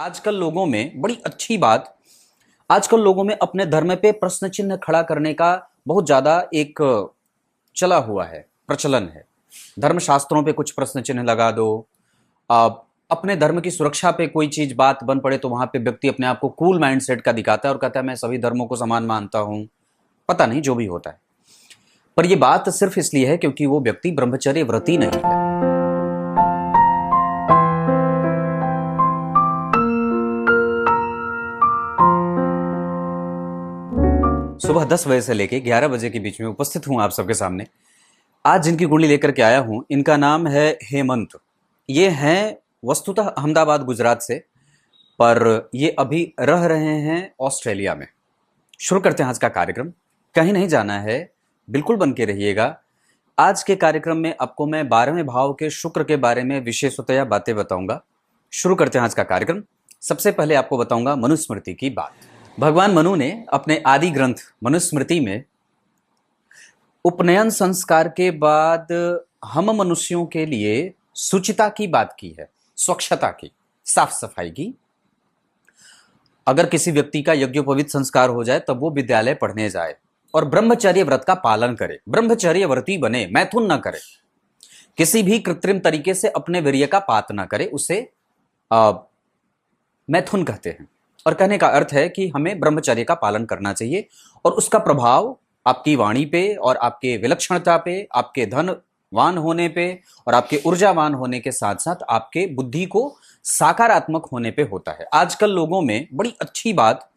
आजकल लोगों में बड़ी अच्छी बात आजकल लोगों में अपने धर्म पे प्रश्न चिन्ह खड़ा करने का बहुत ज्यादा एक चला हुआ है, प्रचलन है। धर्म शास्त्रों पे कुछ प्रश्न चिन्ह लगा दो। आप अपने धर्म की सुरक्षा पे कोई चीज बात बन पड़े तो वहां पे व्यक्ति अपने आप को कूल माइंडसेट का दिखाता है और कहता है मैं सभी धर्मों को समान मानता हूं। पता नहीं जो भी होता है, पर यह बात सिर्फ इसलिए है क्योंकि वो व्यक्ति ब्रह्मचर्य व्रती नहीं है। सुबह 10 बजे से लेकर 11 बजे के बीच में उपस्थित हूं आप सबके सामने। आज जिनकी कुंडली लेकर के आया हूं, इनका नाम है हेमंत। ये हैं वस्तुतः अहमदाबाद गुजरात से, पर ये अभी रह रहे हैं ऑस्ट्रेलिया में। शुरू करते हैं आज का कार्यक्रम। कहीं नहीं जाना है, बिल्कुल बन के रहिएगा। आज के कार्यक्रम में आपको मैं 12वें भाव के शुक्र के बारे में विशेषतया बातें बताऊंगा। शुरू करते हैं आज का कार्यक्रम। सबसे पहले आपको बताऊंगा मनुस्मृति की बात। भगवान मनु ने अपने आदि ग्रंथ मनुस्मृति में उपनयन संस्कार के बाद हम मनुष्यों के लिए शुचिता की बात की है, स्वच्छता की, साफ सफाई की। अगर किसी व्यक्ति का यज्ञोपवीत संस्कार हो जाए तब वो विद्यालय पढ़ने जाए और ब्रह्मचर्य व्रत का पालन करे, ब्रह्मचर्य व्रती बने, मैथुन न करे, किसी भी कृत्रिम तरीके से अपने वीर्य का पात न करे, उसे मैथुन कहते हैं। और कहने का अर्थ है कि हमें ब्रह्मचर्य का पालन करना चाहिए और उसका प्रभाव आपकी वाणी पे और आपके विलक्षणता पे, आपके धनवान होने पे और आपके ऊर्जावान होने के साथ साथ आपके बुद्धि को सकारात्मक होने पे होता है। आजकल लोगों में बड़ी अच्छी बात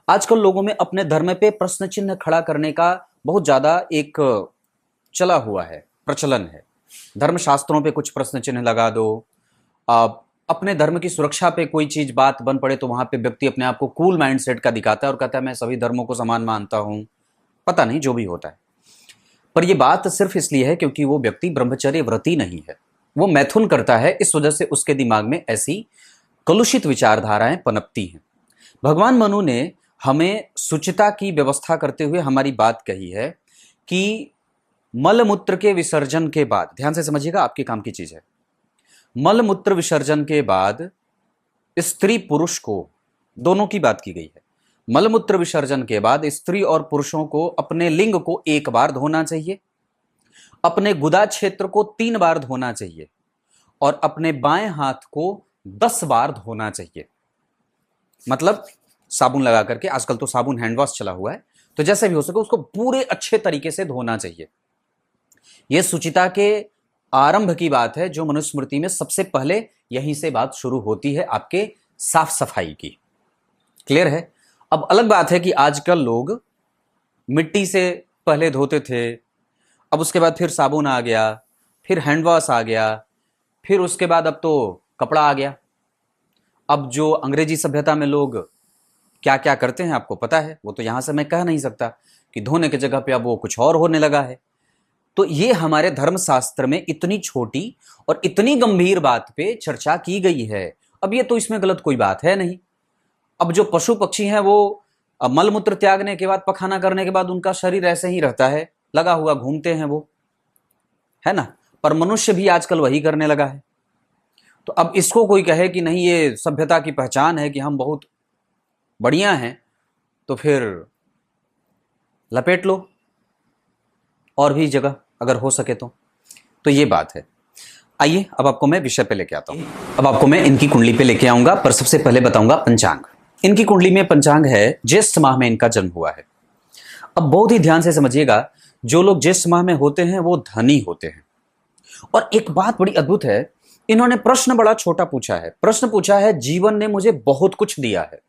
आजकल लोगों में अपने धर्म पे प्रश्न चिन्ह खड़ा करने का बहुत ज्यादा एक चला हुआ है, प्रचलन है। धर्म शास्त्रों पे कुछ प्रश्न चिन्ह लगा दो। अपने धर्म की सुरक्षा पे कोई चीज बात बन पड़े तो वहां पे व्यक्ति अपने आप को कूल माइंडसेट का दिखाता है और कहता है मैं सभी धर्मों को समान मानता हूं। पता नहीं जो भी होता है, पर यह बात सिर्फ इसलिए है क्योंकि वो व्यक्ति ब्रह्मचर्य व्रती नहीं है, वो मैथुन करता है। इस वजह से उसके दिमाग में ऐसी कलुषित विचारधाराएं पनपती हैं। भगवान मनु ने हमें शुचिता की व्यवस्था करते हुए हमारी बात कही है कि मलमूत्र के विसर्जन के बाद, ध्यान से समझिएगा, आपके काम की चीज है। मलमूत्र विसर्जन के बाद स्त्री पुरुष को, दोनों की बात की गई है। मलमूत्र विसर्जन के बाद स्त्री और पुरुषों को अपने लिंग को 1 बार धोना चाहिए, अपने गुदा क्षेत्र को 3 बार धोना चाहिए और अपने बाएं हाथ को 10 बार धोना चाहिए। मतलब साबुन लगा करके, आजकल तो साबुन हैंड वॉश चला हुआ है, तो जैसे भी हो सके उसको पूरे अच्छे तरीके से धोना चाहिए। यह शुचिता के आरंभ की बात है, जो मनुस्मृति में सबसे पहले यहीं से बात शुरू होती है, आपके साफ सफाई की। क्लियर है? अब अलग बात है कि आजकल लोग मिट्टी से पहले धोते थे, अब उसके बाद फिर साबुन आ गया, फिर हैंड वॉश आ गया, फिर उसके बाद अब तो कपड़ा आ गया। अब जो अंग्रेजी सभ्यता में लोग क्या क्या करते हैं आपको पता है, वो तो यहां से मैं कह नहीं सकता कि धोने की जगह पे अब वो कुछ और होने लगा है। तो ये हमारे धर्मशास्त्र में इतनी छोटी और इतनी गंभीर बात पे चर्चा की गई है। अब ये तो इसमें गलत कोई बात है नहीं। अब जो पशु पक्षी हैं वो मलमूत्र त्यागने के बाद, पखाना करने के बाद उनका शरीर ऐसे ही रहता है, लगा हुआ घूमते हैं वो, है ना। पर मनुष्य भी आजकल वही करने लगा है। तो अब इसको कोई कहे कि नहीं ये सभ्यता की पहचान है कि हम बहुत बढ़िया हैं, तो फिर लपेट लो और भी जगह अगर हो सके तो ये बात है। आइए अब आपको मैं विषय पे लेके आता हूं। अब आपको मैं इनकी कुंडली पे लेके आऊंगा, पर सबसे पहले बताऊंगा पंचांग। इनकी कुंडली में पंचांग है, ज्येष्ठ माह में इनका जन्म हुआ है। अब बहुत ही ध्यान से समझिएगा, जो लोग ज्येष्ठ माह में होते हैं वो धनी होते हैं। और एक बात बड़ी अद्भुत है, इन्होंने प्रश्न बड़ा छोटा पूछा है। प्रश्न पूछा है, जीवन ने मुझे बहुत कुछ दिया है,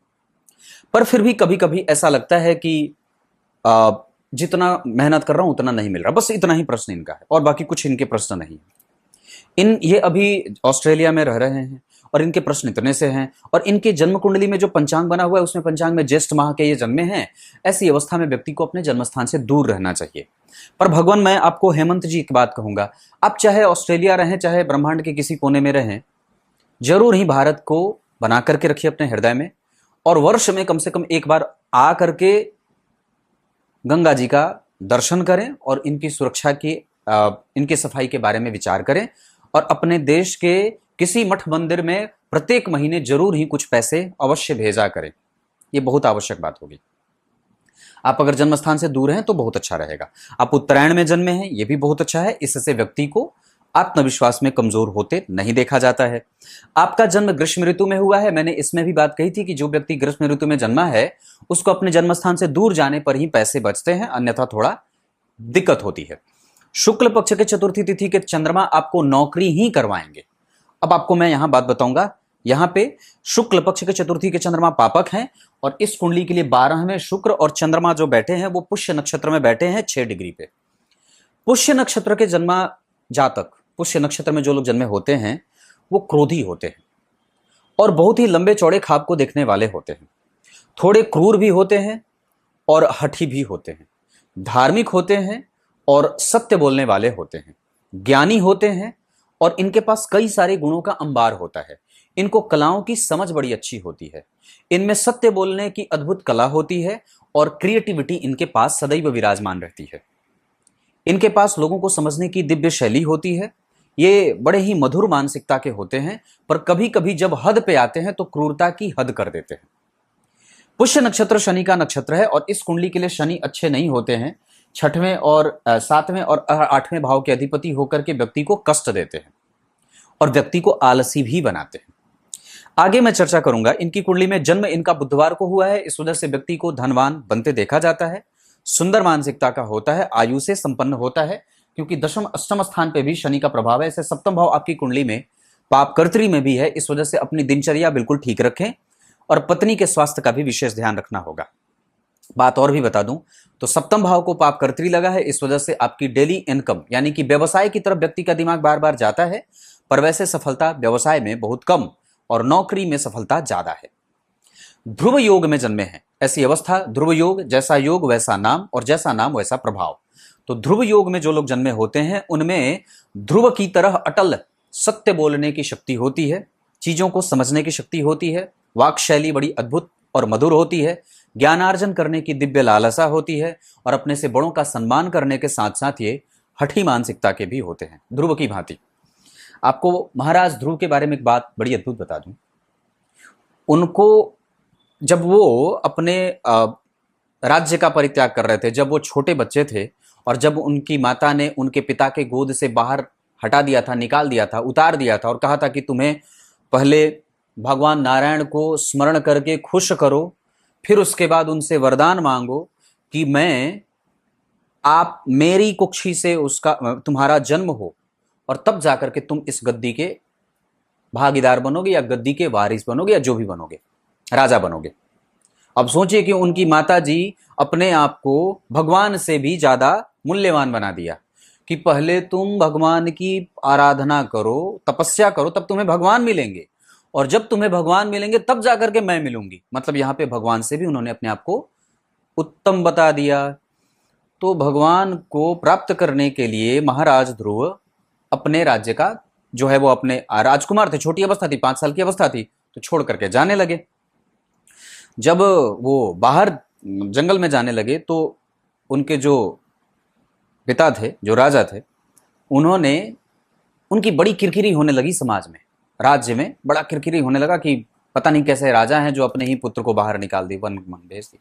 पर फिर भी कभी कभी ऐसा लगता है कि जितना मेहनत कर रहा हूं उतना नहीं मिल रहा। बस इतना ही प्रश्न इनका है और बाकी कुछ इनके प्रश्न नहीं। ये अभी ऑस्ट्रेलिया में रह रहे हैं और इनके प्रश्न इतने से हैं। और इनके जन्म कुंडली में जो पंचांग बना हुआ है उसमें पंचांग में ज्येष्ठ माह के ये जन्मे हैं। ऐसी अवस्था में व्यक्ति को अपने जन्म स्थान से दूर रहना चाहिए। पर भगवान, मैं आपको हेमंत जी एक बात कहूंगा, आप चाहे ऑस्ट्रेलिया रहें चाहे ब्रह्मांड के किसी कोने में रहें, जरूर ही भारत को बना करके रखिए अपने हृदय में और वर्ष में कम से कम 1 बार आ करके गंगा जी का दर्शन करें और इनकी सुरक्षा की, इनकी सफाई के बारे में विचार करें और अपने देश के किसी मठ मंदिर में प्रत्येक महीने जरूर ही कुछ पैसे अवश्य भेजा करें। ये बहुत आवश्यक बात होगी। आप अगर जन्म स्थान से दूर हैं तो बहुत अच्छा रहेगा। आप उत्तरायण में जन्मे हैं, ये भी बहुत अच्छा है। इससे व्यक्ति को आत्मविश्वास में कमजोर होते नहीं देखा जाता है। आपका जन्म ग्रीष्म ऋतु में हुआ है, मैंने इसमें भी बात कही थी कि जो व्यक्ति ग्रीष्म ऋतु में जन्मा है उसको अपने जन्म स्थान से दूर जाने पर ही पैसे बचते हैं, अन्यथा थोड़ा दिक्कत होती है। शुक्ल पक्ष के चतुर्थी तिथि के चंद्रमा आपको नौकरी ही करवाएंगे। अब आपको मैं यहां बात बताऊंगा, यहां पे शुक्ल पक्ष के चतुर्थी के चंद्रमा पापक हैं और इस कुंडली के लिए 12वें शुक्र और चंद्रमा जो बैठे हैं वो पुष्य नक्षत्र में बैठे हैं 6 डिग्री पे। पुष्य नक्षत्र के जन्मा जातक, पुष्य नक्षत्र में जो लोग जन्मे होते हैं वो क्रोधी होते हैं और बहुत ही लंबे चौड़े ख्वाब को देखने वाले होते हैं। थोड़े क्रूर भी होते हैं और हठी भी होते हैं। धार्मिक होते हैं और सत्य बोलने वाले होते हैं। ज्ञानी होते हैं और इनके पास कई सारे गुणों का अंबार होता है। इनको कलाओं की समझ बड़ी अच्छी होती है। इनमें सत्य बोलने की अद्भुत कला होती है और क्रिएटिविटी इनके पास सदैव विराजमान रहती है। इनके पास लोगों को समझने की दिव्य शैली होती है। ये बड़े ही मधुर मानसिकता के होते हैं, पर कभी कभी जब हद पे आते हैं तो क्रूरता की हद कर देते हैं। पुष्य नक्षत्र शनि का नक्षत्र है और इस कुंडली के लिए शनि अच्छे नहीं होते हैं। 6वें और 7वें और 8वें भाव के अधिपति होकर के व्यक्ति को कष्ट देते हैं और व्यक्ति को आलसी भी बनाते हैं। आगे मैं चर्चा करूंगा। इनकी कुंडली में जन्म इनका बुधवार को हुआ है, इस वजह से व्यक्ति को धनवान बनते देखा जाता है। सुंदर मानसिकता का होता है, आयु से संपन्न होता है, क्योंकि दशम अष्टम स्थान पे भी शनि का प्रभाव है। इसे सप्तम भाव आपकी कुंडली में पाप कर्त्री में भी है, इस वजह से अपनी दिनचर्या बिल्कुल ठीक रखें और पत्नी के स्वास्थ्य का भी विशेष ध्यान रखना होगा। बात और भी बता दूं तो सप्तम भाव को पाप कर्त्री लगा है, इस वजह से आपकी डेली इनकम यानी कि व्यवसाय की तरफ व्यक्ति का दिमाग बार बार जाता है, पर वैसे सफलता व्यवसाय में बहुत कम और नौकरी में सफलता ज्यादा है। ध्रुव योग में जन्मे हैं, ऐसी अवस्था ध्रुव योग, जैसा योग वैसा नाम और जैसा नाम वैसा प्रभाव। तो ध्रुव योग में जो लोग जन्मे होते हैं उनमें ध्रुव की तरह अटल सत्य बोलने की शक्ति होती है, चीजों को समझने की शक्ति होती है, वाक शैली बड़ी अद्भुत और मधुर होती है, ज्ञानार्जन करने की दिव्य लालसा होती है और अपने से बड़ों का सम्मान करने के साथ साथ ये हठी मानसिकता के भी होते हैं, ध्रुव की भांति। आपको महाराज ध्रुव के बारे में एक बात बड़ी अद्भुत बता दूं। उनको जब वो अपने राज्य का परित्याग कर रहे थे, जब वो छोटे बच्चे थे और जब उनकी माता ने उनके पिता के गोद से बाहर हटा दिया था, निकाल दिया था, उतार दिया था और कहा था कि तुम्हें पहले भगवान नारायण को स्मरण करके खुश करो, फिर उसके बाद उनसे वरदान मांगो कि मैं आप मेरी कुक्षी से उसका तुम्हारा जन्म हो और तब जाकर के तुम इस गद्दी के भागीदार बनोगे या गद्दी के वारिस बनोगे या जो भी बनोगे, राजा बनोगे। अब सोचिए कि उनकी माता जी अपने आप को भगवान से भी ज्यादा मूल्यवान बना दिया कि पहले तुम भगवान की आराधना करो, तपस्या करो, तब तुम्हें भगवान मिलेंगे और जब तुम्हें भगवान मिलेंगे तब जाकर के मैं मिलूंगी। मतलब यहां पे भगवान से भी उन्होंने अपने आप को उत्तम बता दिया। तो भगवान को प्राप्त करने के लिए महाराज ध्रुव अपने राज्य का जो है वो अपने राजकुमार थे, छोटी अवस्था थी, 5 साल की अवस्था थी, तो छोड़ करके जाने लगे। जब वो बाहर जंगल में जाने लगे तो उनके जो पिता थे, जो राजा थे, उनकी बड़ी किरकिरी होने लगी समाज में, राज्य में बड़ा किरकिरी होने लगा कि पता नहीं कैसे राजा हैं जो अपने ही पुत्र को बाहर निकाल दी, वन भेज दी।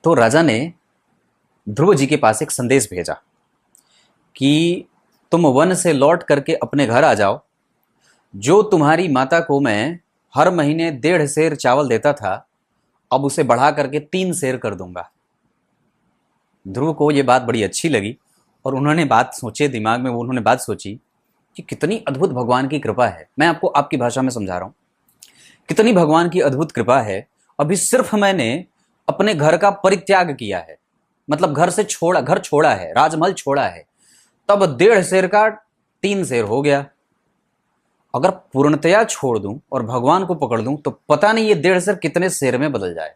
तो राजा ने ध्रुव जी के पास एक संदेश भेजा कि तुम वन से लौट करके अपने घर आ जाओ, जो तुम्हारी माता को मैं हर महीने 1.5 सेर चावल देता था अब उसे बढ़ा करके 3 सेर कर दूंगा। ध्रुव को ये बात बड़ी अच्छी लगी और उन्होंने बात सोचे, दिमाग में उन्होंने बात सोची कि कितनी अद्भुत भगवान की कृपा है। मैं आपको आपकी भाषा में समझा रहा हूं, कितनी भगवान की अद्भुत कृपा है। अभी सिर्फ मैंने अपने घर का परित्याग किया है, मतलब घर छोड़ा है, राजमहल छोड़ा है, तब 1.5 सेर का 3 सेर हो गया। अगर पूर्णतया छोड़ दूं और भगवान को पकड़ दूं तो पता नहीं ये 1.5 सेर कितने सेर में बदल जाए।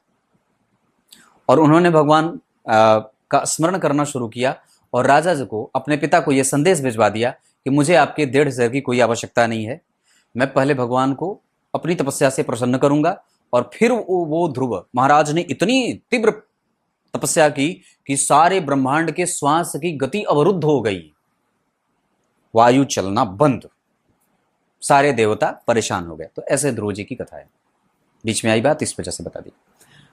और उन्होंने भगवान का स्मरण करना शुरू किया और राजा जी को, अपने पिता को यह संदेश भिजवा दिया कि मुझे आपके 1.5 सेर की कोई आवश्यकता नहीं है, मैं पहले भगवान को अपनी तपस्या से प्रसन्न करूंगा और फिर वो ध्रुव महाराज ने इतनी तीव्र तपस्या की कि सारे ब्रह्मांड के श्वास की गति अवरुद्ध हो गई, वायु चलना बंद। सारे देवता परेशान हो गए। तो ऐसे ध्रुव जी की कथा है, बीच में आई बात इस वजह से बता दी।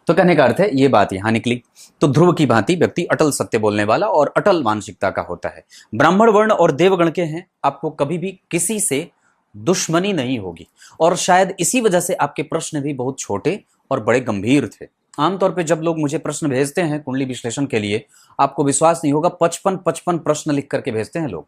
तो कहने का अर्थ है ये बात यहां निकली। तो ध्रुव की भांति व्यक्ति अटल सत्य बोलने वाला और अटल मानसिकता का होता है। ब्राह्मण वर्ण और देवगण के हैं, आपको कभी भी किसी से दुश्मनी नहीं होगी, और शायद इसी वजह से आपके प्रश्न भी बहुत छोटे और बड़े गंभीर थे। आमतौर पे जब लोग मुझे प्रश्न भेजते हैं कुंडली विश्लेषण के लिए, आपको विश्वास नहीं होगा, 55 प्रश्न लिख करके भेजते हैं लोग।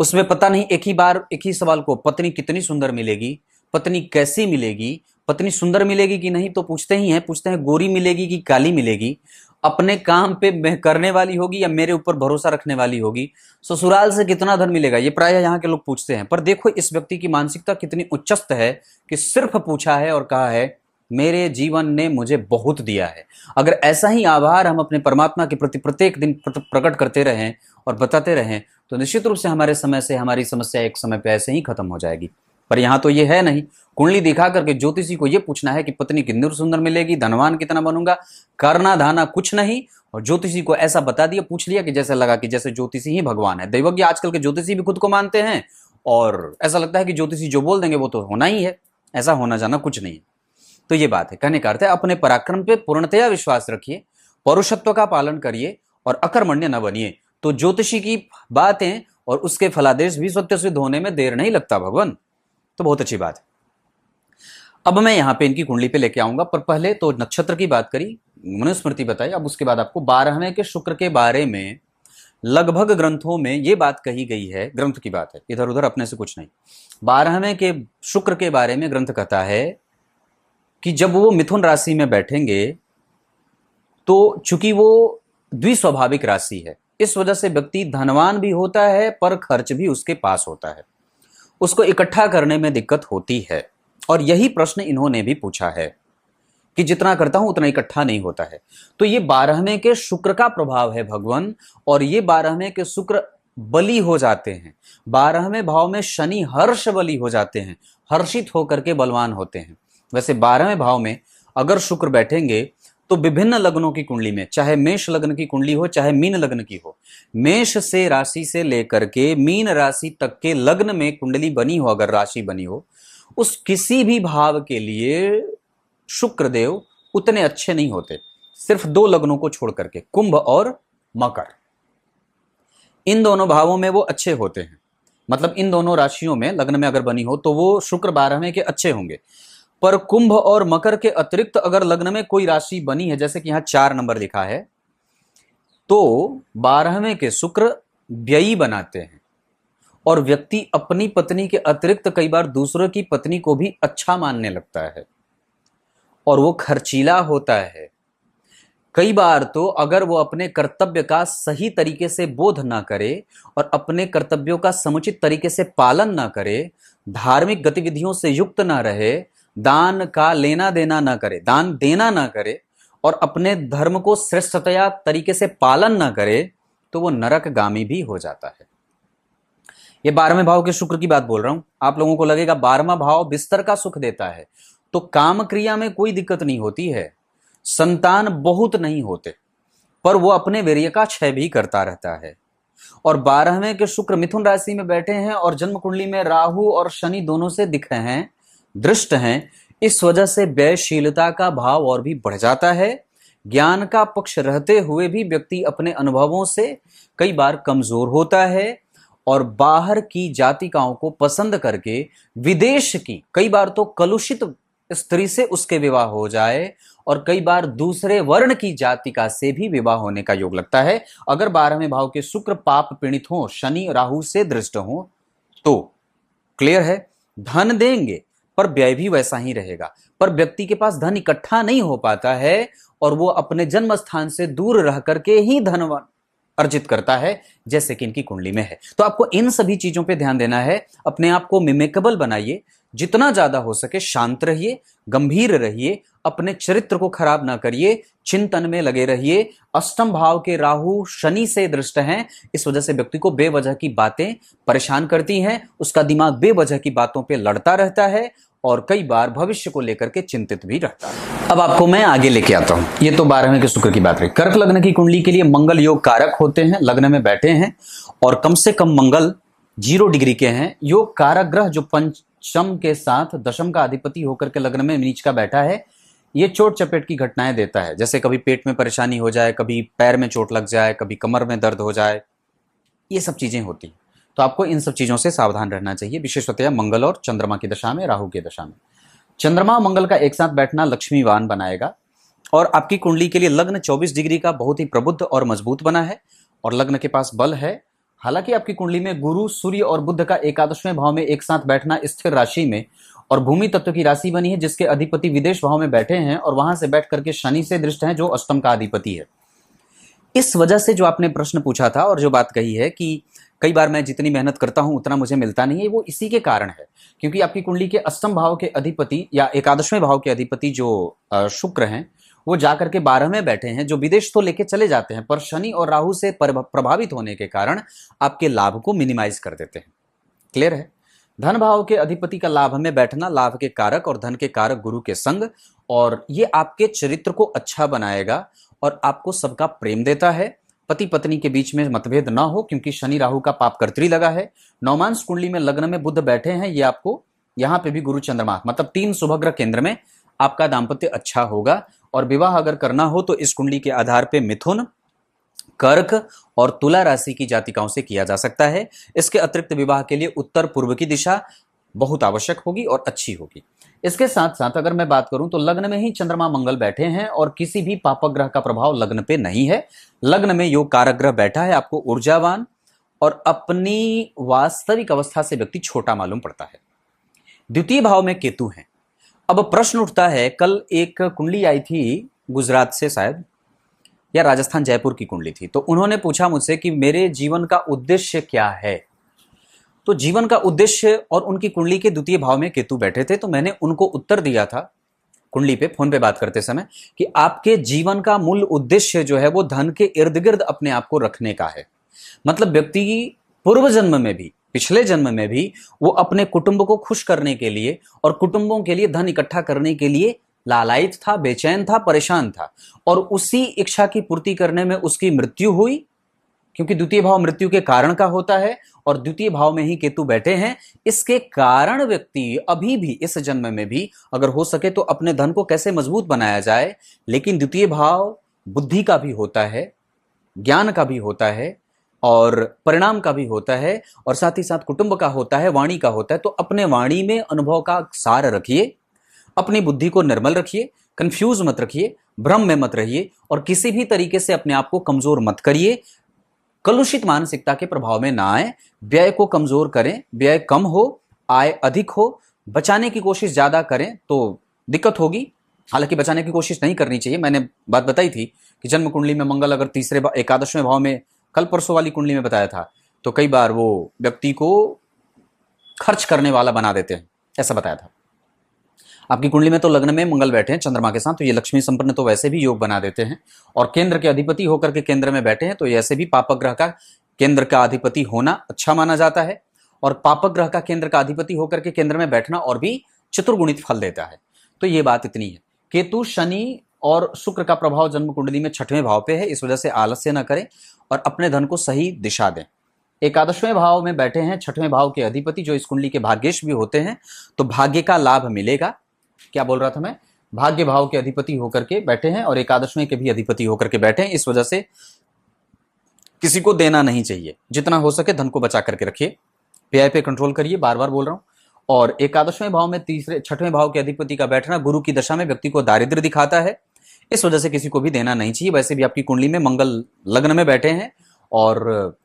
उसमें पता नहीं एक ही बार एक ही सवाल को, पत्नी कितनी सुंदर मिलेगी, पत्नी कैसी मिलेगी, पत्नी सुंदर मिलेगी कि नहीं तो पूछते ही हैं, पूछते हैं गोरी मिलेगी कि काली मिलेगी, अपने काम पे मैं करने वाली होगी या मेरे ऊपर भरोसा रखने वाली होगी, ससुराल से कितना धन मिलेगा, ये प्रायः यहाँ के लोग पूछते हैं। पर देखो इस व्यक्ति की मानसिकता कितनी उच्चस्त है कि सिर्फ पूछा है और कहा है मेरे जीवन ने मुझे बहुत दिया है। अगर ऐसा ही आभार हम अपने परमात्मा के प्रति प्रत्येक दिन प्रकट करते रहें और बताते रहें तो निश्चित रूप से हमारे समय से हमारी समस्या एक समय पे ऐसे ही खत्म हो जाएगी। पर यहाँ तो ये है नहीं, कुंडली दिखा करके ज्योतिषी को ये पूछना है कि पत्नी कितनी सुंदर मिलेगी, धनवान कितना बनूंगा, करना धाना कुछ नहीं। और ज्योतिषी को ऐसा बता दिया, पूछ लिया कि जैसे लगा कि जैसे ज्योतिषी ही भगवान है। दैवज्ञ आजकल के ज्योतिषी भी खुद को मानते हैं और ऐसा लगता है कि ज्योतिषी जो बोल देंगे वो तो होना ही है, ऐसा होना जाना कुछ नहीं है। तो ये बात है, कहने का अर्थ है अपने पराक्रम पे पूर्णतया विश्वास रखिए, पौरुषत्व का पालन करिए और अकर्मण्य न बनिए। तो ज्योतिषी की बातें और उसके फलादेश भी सत्य सिद्ध होने में देर नहीं लगता भगवान। तो बहुत अच्छी बात है। अब मैं यहां पे इनकी कुंडली पे लेके आऊंगा, पर पहले तो नक्षत्र की बात करी, मनुस्मृति बताई। अब उसके बाद आपको 12वें के शुक्र के बारे में लगभग ग्रंथों में ये बात कही गई है, ग्रंथ की बात है, इधर उधर अपने से कुछ नहीं। 12वें के शुक्र के बारे में ग्रंथ कहता है कि जब वो मिथुन राशि में बैठेंगे तो चूंकि वो द्विस्वाभाविक राशि है, इस वजह से व्यक्ति धनवान भी होता है पर खर्च भी उसके पास होता है, उसको इकट्ठा करने में दिक्कत होती है। और यही प्रश्न इन्होंने भी पूछा है कि जितना करता हूं उतना इकट्ठा नहीं होता है। तो ये 12वें के शुक्र का प्रभाव है भगवान, और ये 12वें के शुक्र बली हो जाते हैं। 12वें भाव में शनि हर्ष बली हो जाते हैं, हर्षित होकर के बलवान होते हैं। वैसे 12वें भाव में अगर शुक्र बैठेंगे तो विभिन्न लग्नों की कुंडली में, चाहे मेष लग्न की कुंडली हो चाहे मीन लग्न की हो, मेष से राशि से लेकर के मीन राशि तक के लग्न में कुंडली बनी हो, अगर राशि बनी हो, उस किसी भी भाव के लिए शुक्र देव उतने अच्छे नहीं होते, सिर्फ 2 लग्नों को छोड़ करके, कुंभ और मकर। इन दोनों भावों में वो अच्छे होते हैं, मतलब इन दोनों राशियों में लग्न में अगर बनी हो तो वो शुक्र 12वें के अच्छे होंगे। पर कुंभ और मकर के अतिरिक्त अगर लग्न में कोई राशि बनी है, जैसे कि यहां 4 नंबर लिखा है, तो 12वें के शुक्र व्ययी बनाते हैं और व्यक्ति अपनी पत्नी के अतिरिक्त कई बार दूसरों की पत्नी को भी अच्छा मानने लगता है और वो खर्चीला होता है। कई बार तो अगर वो अपने कर्तव्य का सही तरीके से बोध ना करे और अपने कर्तव्यों का समुचित तरीके से पालन ना करे, धार्मिक गतिविधियों से युक्त ना रहे, दान का लेना देना ना करे, दान देना ना करे और अपने धर्म को श्रेष्ठतया तरीके से पालन ना करे, तो वो नरकगामी भी हो जाता है। ये 12वें भाव के शुक्र की बात बोल रहा हूं। आप लोगों को लगेगा 12वां भाव बिस्तर का सुख देता है, तो काम क्रिया में कोई दिक्कत नहीं होती है, संतान बहुत नहीं होते, पर वो अपने वीर्य का क्षय भी करता रहता है। और 12वें के शुक्र मिथुन राशि में बैठे हैं और जन्म कुंडली में राहु और शनि दोनों से दिख रहे हैं, दृष्ट हैं, इस वजह से व्ययशीलता का भाव और भी बढ़ जाता है। ज्ञान का पक्ष रहते हुए भी व्यक्ति अपने अनुभवों से कई बार कमजोर होता है और बाहर की जातिकाओं को पसंद करके विदेश की, कई बार तो कलुषित स्त्री से उसके विवाह हो जाए और कई बार दूसरे वर्ण की जातिका से भी विवाह होने का योग लगता है। अगर 12वें भाव के शुक्र पाप पीड़ित हो, शनि राहु से दृष्ट हो, तो क्लियर है, धन देंगे पर व्यय भी वैसा ही रहेगा। पर व्यक्ति के पास धन इकट्ठा नहीं हो पाता है और वो अपने जन्म स्थान से दूर रह करके ही धन अर्जित करता है, जैसे कि इनकी कुंडली में है। तो आपको इन सभी चीजों पे ध्यान देना है। अपने आप को मिमेकेबल बनाइए, जितना ज्यादा हो सके शांत रहिए, गंभीर रहिए, अपने चरित्र को खराब ना करिए, चिंतन में लगे रहिए। अष्टम भाव के राहु शनि से दृष्ट हैं, इस वजह से व्यक्ति को बेवजह की बातें परेशान करती हैं, उसका दिमाग बेवजह की बातों पे लड़ता रहता है और कई बार भविष्य को लेकर के चिंतित भी रहता है। अब आपको मैं आगे लेके आता हूं। ये तो 12वें के शुक्र की बात रही। कर्क लग्न की कुंडली के लिए मंगल योग कारक होते हैं, लग्न में बैठे हैं और कम से कम मंगल 0 डिग्री के हैं। योग कारक ग्रह जो पंचम के साथ दशम का अधिपति होकर के लग्न में नीच का बैठा है, ये चोट चपेट की घटनाएं देता है। जैसे कभी पेट में परेशानी हो जाए, कभी पैर में चोट लग जाए, कभी कमर में दर्द हो जाए, ये सब चीजें होती हैं। तो आपको इन सब चीजों से सावधान रहना चाहिए, विशेषतया मंगल और चंद्रमा की दशा में, राहु की दशा में। चंद्रमा मंगल का एक साथ बैठना लक्ष्मीवान बनाएगा और आपकी कुंडली के लिए लग्न 24 डिग्री का बहुत ही प्रबुद्ध और मजबूत बना है और लग्न के पास बल है। हालांकि आपकी कुंडली में गुरु, सूर्य और बुध का एकादशवें भाव में एक साथ बैठना स्थिर राशि में और भूमि तत्व की राशि बनी है, जिसके अधिपति विदेश भाव में बैठे हैं और वहां से बैठ करके शनि से दृष्ट है जो अष्टम का अधिपति है। इस वजह से जो आपने प्रश्न पूछा था और जो बात कही है कि कई बार मैं जितनी मेहनत करता हूं उतना मुझे मिलता नहीं है, वो इसी के कारण है। क्योंकि आपकी कुंडली के अष्टम भाव के अधिपति या एकादशवें भाव के अधिपति जो शुक्र हैं, वो जाकर के 12 में बैठे हैं, जो विदेश तो लेके चले जाते हैं, पर शनि और राहु से प्रभावित होने के कारण आपके लाभ को मिनिमाइज कर देते हैं। क्लियर है? धन भाव के अधिपति का लाभ में बैठना, लाभ के कारक और धन के कारक गुरु के संग, और ये आपके चरित्र को अच्छा बनाएगा और आपको सबका प्रेम देता है। पति पत्नी के बीच में मतभेद ना हो, क्योंकि शनि राहु का पाप कर्तरी लगा है। नौमांश कुंडली में लग्न में बुध बैठे हैं, ये आपको यहाँ पे भी गुरु चंद्रमा, मतलब 3 शुभग्रह केंद्र में आपका दाम्पत्य अच्छा होगा। और विवाह अगर करना हो तो इस कुंडली के आधार पे मिथुन, कर्क और तुला राशि की जातिकाओं से किया जा सकता है। इसके अतिरिक्त विवाह के लिए उत्तर पूर्व की दिशा बहुत आवश्यक होगी और अच्छी होगी। इसके साथ साथ अगर मैं बात करूं तो लग्न में ही चंद्रमा मंगल बैठे हैं और किसी भी पापक ग्रह का प्रभाव लग्न पे नहीं है। लग्न में योग कारक ग्रह बैठा है, आपको ऊर्जावान और अपनी वास्तविक अवस्था से व्यक्ति छोटा मालूम पड़ता है। द्वितीय भाव में केतु है। अब प्रश्न उठता है, कल एक कुंडली आई थी गुजरात से शायद, या राजस्थान जयपुर की कुंडली थी, तो उन्होंने पूछा मुझसे कि मेरे जीवन का उद्देश्य क्या है। तो जीवन का उद्देश्य, और उनकी कुंडली के द्वितीय भाव में केतु बैठे थे, तो मैंने उनको उत्तर दिया था कुंडली पे फोन पे बात करते समय कि आपके जीवन का मूल उद्देश्य जो है वो धन के इर्द गिर्द अपने आप को रखने का है। मतलब व्यक्ति पूर्व जन्म में भी, पिछले जन्म में भी वो अपने कुटुंब को खुश करने के लिए और कुटुंबों के लिए धन इकट्ठा करने के लिए लालायित था, बेचैन था, परेशान था, और उसी इच्छा की पूर्ति करने में उसकी मृत्यु हुई, क्योंकि द्वितीय भाव मृत्यु के कारण का होता है और द्वितीय भाव में ही केतु बैठे हैं। इसके कारण व्यक्ति अभी भी इस जन्म में भी अगर हो सके तो अपने धन को कैसे मजबूत बनाया जाए, लेकिन द्वितीय भाव बुद्धि का भी होता है, ज्ञान का भी होता है और परिणाम का भी होता है, और साथ ही साथ कुटुंब का होता है, वाणी का होता है। तो अपने वाणी में अनुभव का सार रखिए, अपनी बुद्धि को निर्मल रखिए, कंफ्यूज मत रखिए, भ्रम में मत रहिए और किसी भी तरीके से अपने आप को कमजोर मत करिए। कलुषित मानसिकता के प्रभाव में ना आए, व्यय को कमजोर करें, व्यय कम हो, आय अधिक हो, बचाने की कोशिश ज्यादा करें तो दिक्कत होगी। हालांकि बचाने की कोशिश नहीं करनी चाहिए। मैंने बात बताई थी कि जन्म कुंडली में मंगल अगर तीसरे एकादशवें भाव में, कल परसों वाली कुंडली में बताया था, तो कई बार वो व्यक्ति को खर्च करने वाला बना देते हैं, ऐसा बताया था। आपकी कुंडली में तो लग्न में मंगल बैठे हैं चंद्रमा के साथ, तो ये लक्ष्मी संपन्न तो वैसे भी योग बना देते हैं, और केंद्र के अधिपति होकर के केंद्र में बैठे हैं, तो ऐसे भी पापक ग्रह का केंद्र का अधिपति होना अच्छा माना जाता है। और पापक ग्रह का केंद्र का अधिपति होकर के केंद्र में बैठना और भी चतुर्गुणित फल देता है। तो ये बात इतनी है। केतु, शनि और शुक्र का प्रभाव जन्म कुंडली में 6वें भाव पे है, इस वजह से आलस्य न करें और अपने धन को सही दिशा दें। एकादशवें भाव में बैठे हैं 6वें भाव के अधिपति, जो इस कुंडली के भाग्येश भी होते हैं, तो भाग्य का लाभ मिलेगा। क्या बोल रहा था मैं? भाग्य भाव के अधिपति होकर के बैठे हैं और एकादशवें के भी अधिपति होकर के बैठे हैं, इस वजह से किसी को देना नहीं चाहिए। जितना हो सके धन को बचा करके रखिए, व्यय पे कंट्रोल करिए, बार बार बोल रहा हूं। और एकादशवें भाव में 6वें भाव के अधिपति का बैठना गुरु की दशा में व्यक्ति को दारिद्र्य दिखाता है, इस वजह से किसी को भी देना नहीं चाहिए। वैसे भी आपकी कुंडली में मंगल लग्न में बैठे हैं और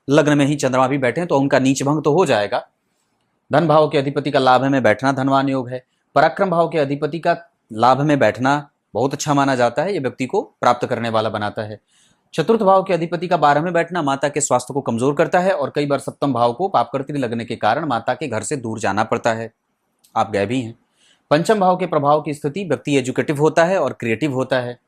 लग्न में ही चंद्रमा भी बैठे हैं, तो उनका नीच भंग तो हो जाएगा। धन भाव के अधिपति का लाभ में बैठना धनवान योग है। पराक्रम भाव के अधिपति का लाभ में बैठना बहुत अच्छा माना जाता है, यह व्यक्ति को प्राप्त करने वाला बनाता है। चतुर्थ भाव के अधिपति का 12 में बैठना माता के स्वास्थ्य को कमजोर करता है, और कई बार सप्तम भाव को पापकर्त्री लगने के कारण माता के घर से दूर जाना पड़ता है, आप गए भी हैं। पंचम भाव के प्रभाव की स्थिति, व्यक्ति एजुकेटिव होता है और क्रिएटिव होता है।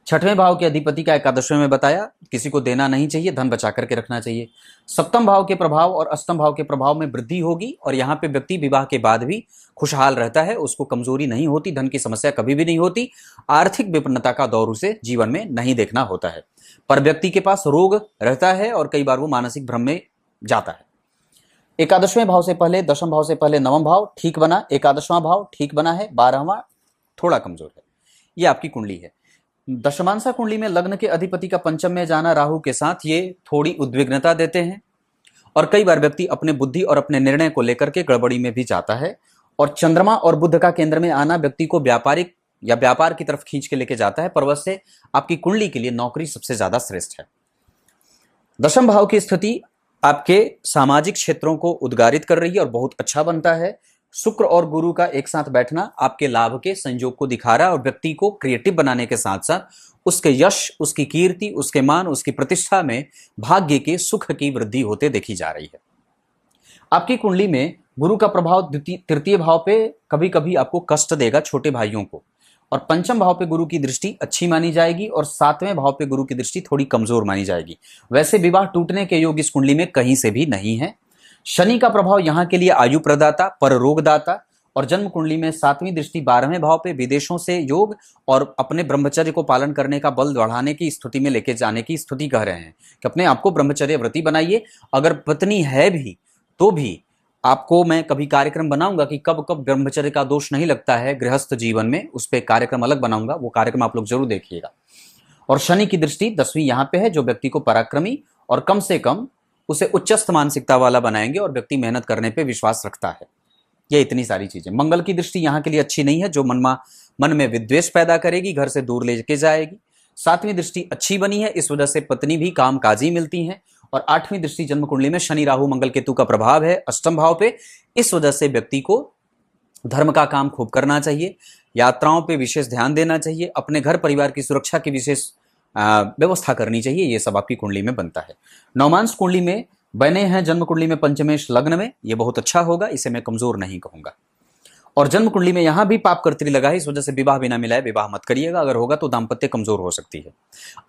6वें भाव के अधिपति का एकादशवें में बताया, किसी को देना नहीं चाहिए, धन बचा करके रखना चाहिए। सप्तम भाव के प्रभाव और अष्टम भाव के प्रभाव में वृद्धि होगी, और यहाँ पे व्यक्ति विवाह के बाद भी खुशहाल रहता है, उसको कमजोरी नहीं होती, धन की समस्या कभी भी नहीं होती, आर्थिक विपन्नता का दौर उसे जीवन में नहीं देखना होता है। पर व्यक्ति के पास रोग रहता है और कई बार वो मानसिक भ्रम में जाता है। एकादशवें भाव से पहले, दशम भाव से पहले नवम भाव ठीक बना, एकादशवां भाव ठीक बना है, 12वां थोड़ा कमजोर है। ये आपकी कुंडली है। दशमांशा कुंडली में लग्न के अधिपति का पंचम में जाना राहु के साथ ये थोड़ी उद्विग्नता देते हैं, और कई बार व्यक्ति अपने बुद्धि और अपने निर्णय को लेकर के गड़बड़ी में भी जाता है। और चंद्रमा और बुध का केंद्र में आना व्यक्ति को व्यापारिक या व्यापार की तरफ खींच के लेके जाता है, पर वैसे आपकी कुंडली के लिए नौकरी सबसे ज्यादा श्रेष्ठ है। दशम भाव की स्थिति आपके सामाजिक क्षेत्रों को उद्गारित कर रही है और बहुत अच्छा बनता है। शुक्र और गुरु का एक साथ बैठना आपके लाभ के संयोग को दिखा रहा है और व्यक्ति को क्रिएटिव बनाने के साथ साथ उसके यश, उसकी कीर्ति, उसके मान, उसकी प्रतिष्ठा में भाग्य के सुख की वृद्धि होते देखी जा रही है। आपकी कुंडली में गुरु का प्रभाव तृतीय भाव पे कभी कभी आपको कष्ट देगा, छोटे भाइयों को, और पंचम भाव पे गुरु की दृष्टि अच्छी मानी जाएगी और सातवें भाव पे गुरु की दृष्टि थोड़ी कमजोर मानी जाएगी। वैसे विवाह टूटने के योग इस कुंडली में कहीं से भी नहीं है। शनि का प्रभाव यहां के लिए आयु प्रदाता, पर रोगदाता, और जन्म कुंडली में सातवीं दृष्टि 12वें भाव पे विदेशों से योग और अपने ब्रह्मचर्य को पालन करने का बल बढ़ाने की स्थिति में लेके जाने की स्थिति कह रहे हैं कि अपने आपको ब्रह्मचर्य व्रती बनाइए। अगर पत्नी है भी तो भी आपको मैं कभी कार्यक्रम बनाऊंगा कि कब कब ब्रह्मचर्य का दोष नहीं लगता है गृहस्थ जीवन में, उस पर कार्यक्रम अलग बनाऊंगा, वो कार्यक्रम आप लोग जरूर देखिएगा। और शनि की दृष्टि 10वीं यहां पे है, जो व्यक्ति को पराक्रमी और कम से कम उसे उच्चस्थ मानसिकता वाला बनाएंगे और व्यक्ति मेहनत करने पे विश्वास रखता है। ये इतनी सारी चीजें। मंगल की दृष्टि यहां के लिए अच्छी नहीं है, जो मन में विद्वेष पैदा करेगी, घर से दूर लेके जाएगी। सातवीं दृष्टि अच्छी बनी है, इस वजह से पत्नी भी कामकाजी मिलती है। और आठवीं दृष्टि जन्म कुंडली में शनि राहु मंगल केतु का प्रभाव है अष्टम भाव पे, इस वजह से व्यक्ति को धर्म का काम खूब करना चाहिए, यात्राओं पे विशेष ध्यान देना चाहिए, अपने घर परिवार की सुरक्षा की विशेष व्यवस्था करनी चाहिए। ये सब आपकी कुंडली में बनता है। नवमांश कुंडली में बने हैं जन्म कुंडली में पंचमेश लग्न में, ये बहुत अच्छा होगा, इसे मैं कमजोर नहीं कहूंगा। और जन्म कुंडली में यहां भी पाप कर्तरी लगा है, इस वजह से विवाह बिना मिलाए विवाह मत करिएगा, अगर होगा तो दाम्पत्य कमजोर हो सकती है।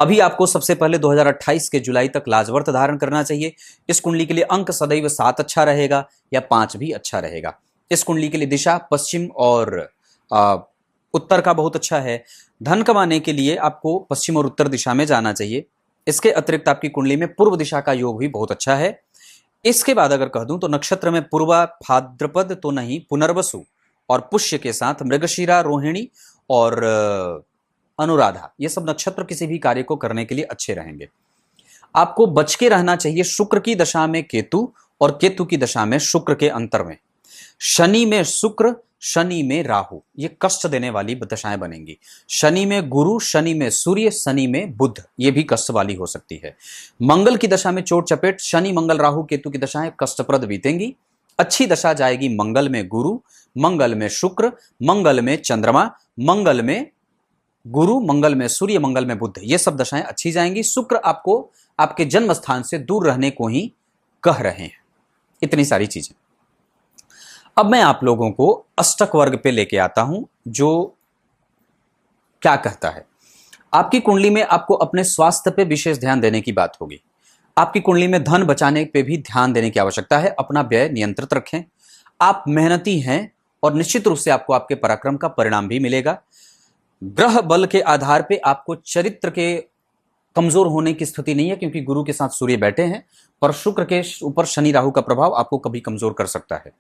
अभी आपको सबसे पहले 2028 के जुलाई तक लाजवर्त धारण करना चाहिए। इस कुंडली के लिए अंक सदैव 7 अच्छा रहेगा या 5 भी अच्छा रहेगा। इस कुंडली के लिए दिशा पश्चिम और उत्तर का बहुत अच्छा है। धन कमाने के लिए आपको पश्चिम और उत्तर दिशा में जाना चाहिए। इसके अतिरिक्त आपकी कुंडली में पूर्व दिशा का योग भी बहुत अच्छा है। इसके बाद अगर कह दूं तो नक्षत्र में पूर्वा, भाद्रपद तो नहीं, पुनर्वसु और पुष्य के साथ मृगशिरा, रोहिणी और अनुराधा, ये सब नक्षत्र किसी भी कार्य को करने के लिए अच्छे रहेंगे। आपको बच के रहना चाहिए शुक्र की दशा में केतु और केतु की दशा में शुक्र के अंतर में। शनि में शुक्र, शनि में राहु, ये कष्ट देने वाली दशाएं बनेंगी। शनि में गुरु, शनि में सूर्य, शनि में बुध, ये भी कष्ट वाली हो सकती है। मंगल की दशा में चोट चपेट, शनि मंगल राहु केतु की दशाएं कष्टप्रद बीतेंगी। अच्छी दशा जाएगी मंगल में गुरु, मंगल में शुक्र, मंगल में चंद्रमा, मंगल में गुरु, मंगल में सूर्य, मंगल में बुध, ये सब दशाएं अच्छी जाएंगी। शुक्र आपको आपके जन्म स्थान से दूर रहने को ही कह रहे हैं। इतनी सारी चीजें। अब मैं आप लोगों को अष्टक वर्ग पे लेके आता हूं, जो क्या कहता है। आपकी कुंडली में आपको अपने स्वास्थ्य पे विशेष ध्यान देने की बात होगी। आपकी कुंडली में धन बचाने पे भी ध्यान देने की आवश्यकता है। अपना व्यय नियंत्रित रखें। आप मेहनती हैं और निश्चित रूप से आपको आपके पराक्रम का परिणाम भी मिलेगा। ग्रह बल के आधार पे आपको चरित्र के कमजोर होने की स्थिति नहीं है, क्योंकि गुरु के साथ सूर्य बैठे हैं, पर शुक्र के ऊपर शनि राहु का प्रभाव आपको कभी कमजोर कर सकता है।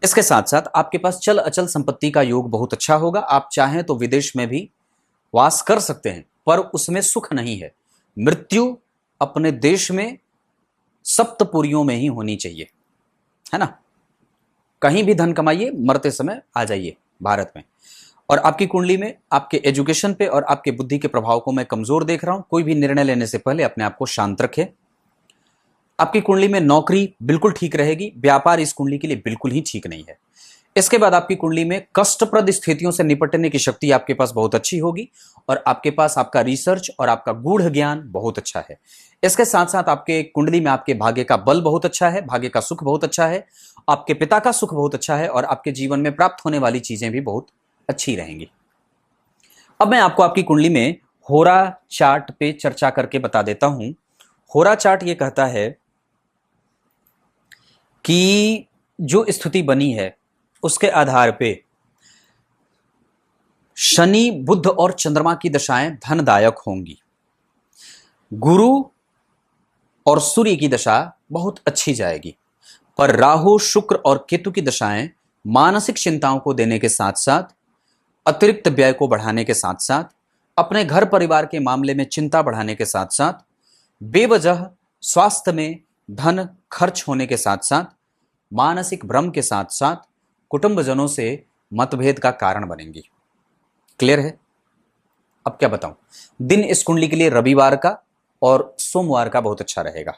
इसके साथ साथ आपके पास चल अचल संपत्ति का योग बहुत अच्छा होगा। आप चाहें तो विदेश में भी वास कर सकते हैं, पर उसमें सुख नहीं है। मृत्यु अपने देश में सप्तपुरियों में ही होनी चाहिए, है ना। कहीं भी धन कमाइए, मरते समय आ जाइए भारत में। और आपकी कुंडली में आपके एजुकेशन पे और आपके बुद्धि के प्रभाव को मैं कमजोर देख रहा हूं। कोई भी निर्णय लेने से पहले अपने आप को शांत रखें। आपकी कुंडली में नौकरी बिल्कुल ठीक रहेगी, व्यापार इस कुंडली के लिए बिल्कुल ही ठीक नहीं है। इसके बाद आपकी कुंडली में कष्टप्रद स्थितियों से निपटने की शक्ति आपके पास बहुत अच्छी होगी और आपके पास आपका रिसर्च और आपका गूढ़ ज्ञान बहुत अच्छा है। इसके साथ साथ आपके कुंडली में आपके भाग्य का बल बहुत अच्छा है, भाग्य का सुख बहुत अच्छा है, आपके पिता का सुख बहुत अच्छा है और आपके जीवन में प्राप्त होने वाली चीजें भी बहुत अच्छी रहेंगी। अब मैं आपको आपकी कुंडली में होरा चार्ट पे चर्चा करके बता देता हूं। होरा चार्ट ये कहता है कि जो स्थिति बनी है उसके आधार पे शनि, बुध और चंद्रमा की दशाएं धनदायक होंगी। गुरु और सूर्य की दशा बहुत अच्छी जाएगी, पर राहु, शुक्र और केतु की दशाएं मानसिक चिंताओं को देने के साथ साथ, अतिरिक्त व्यय को बढ़ाने के साथ साथ, अपने घर परिवार के मामले में चिंता बढ़ाने के साथ साथ, बेवजह स्वास्थ्य में धन खर्च होने के साथ साथ, मानसिक भ्रम के साथ साथ कुटुंबजनों से मतभेद का कारण बनेंगी। क्लियर है? अब क्या बताऊं? दिन इस कुंडली के लिए रविवार का और सोमवार का बहुत अच्छा रहेगा।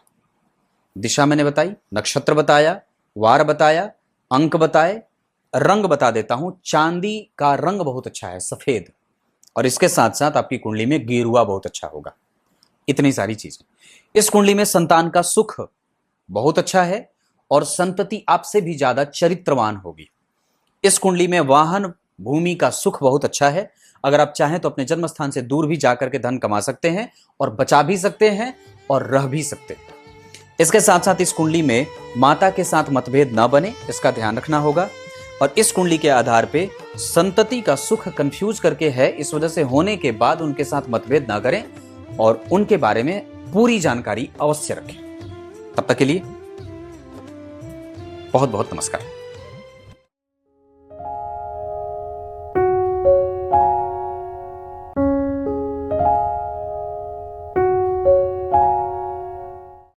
दिशा मैंने बताई, नक्षत्र बताया, वार बताया, अंक बताए, रंग बता देता हूं। चांदी का रंग बहुत अच्छा है, सफेद, और इसके साथ साथ आपकी कुंडली में गेरुआ बहुत अच्छा होगा। इतनी सारी चीजें। इस कुंडली में संतान का सुख बहुत अच्छा है और संतति आपसे भी ज्यादा चरित्रवान होगी। इस कुंडली में वाहन, भूमि का सुख बहुत अच्छा है। अगर आप चाहें तो अपने जन्म स्थान से दूर भी जाकर के धन कमा सकते हैं और बचा भी सकते हैं और रह भी सकते हैं। इसके साथ साथ इस कुंडली में माता के साथ मतभेद न बने, इसका ध्यान रखना होगा। और इस कुंडली के आधार पे संतति का सुख कंफ्यूज करके है, इस वजह से होने के बाद उनके साथ मतभेद ना करें और उनके बारे में पूरी जानकारी अवश्य रखें। तब तक के लिए बहुत बहुत नमस्कार।